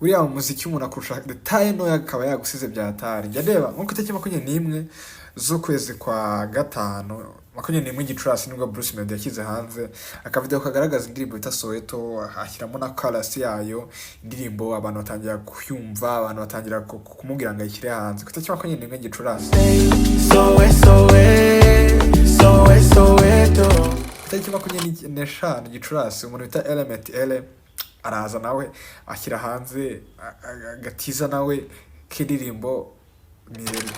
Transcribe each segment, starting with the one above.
uriya muziki umuntu akurusha detaye ntoya akaba yagusize byatari. Njya ndeba nko ku itariki 21 z'ukwezi kwa gatanu 21 Gicurasi nibwo Bruce Melody yashyize hanze akavideo kagaragaza indirimbo bita Soweto, ashyiramo na chorus yayo. Indirimbo abantu batangira kuyumva, abantu batangira kumubwira ngo ayishyire hanze ku itariki 21 Gicurasi. Itariki 25 Gicurasi umuntu bita Element L araza nawe ashyira hanze agatiza nawe k'indirimbo Mireri.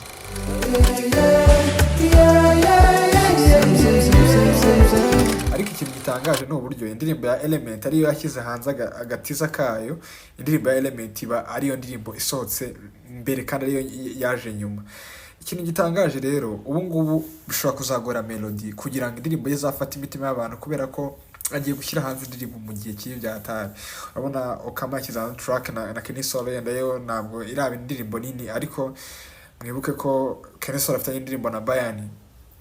Ariko ikintu gitangaje ni uburyo indirimbo ya Element ariyo yashyize hanze agatiza kayo. Indirimbo ya Element iba ariyo ndirimbo isohotse mbere kandi ariyo yaje nyuma. Ikintu gitangaje rero ubu ngubu bishobora kuzagora Melody kugira ngo indirimbo ye zafata imitima y'abantu, kubera ko agiye gushyira hanze indirimbo mu gihe cy'ibyatari. Urabona Okama yashyize hanze track na Kenny Solo, yenda yo ntabwo iraba indirimbo nini, ariko mwibuke ko Kenny Solo afite indirimbo na Bayani,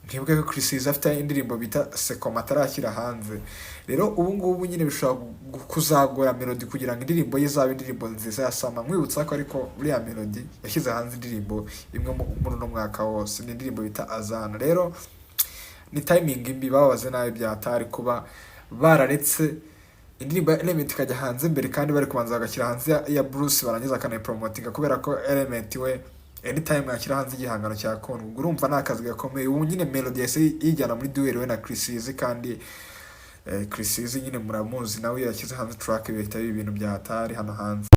mwibuke ko CHRISSEAZY afite indirimbo bita Sekoma atarakira hanze. Rero ubu ngubu nyine bishobora kuzagora Melody kugira ngo indirimbo ye zabe indirimbo nziza yasama. Mwibutsa ko ariko uriya Melody yashyize hanze indirimbo imwe muri uno mwaka wose, ni indirimbo bita Azana. Rero ni timing mbi, babaze nabi byatari kuba bararetse indirimbo ya Element ikajya hanze mbere kandi bari kubanza bagashyira hanze ya Bruce barangiza akanayipromotinga, kubera ko Element we anytime yakira hanze igihangano cya Kongo urumva nakazi gakomeye. Ubu nyine Melody yase yijyana muri duel we na CHRISSEAZY, kandi CHRISSEAZY nyine muramuzi nawe yashyize hanze track bihita ibintu byatari hano hanze.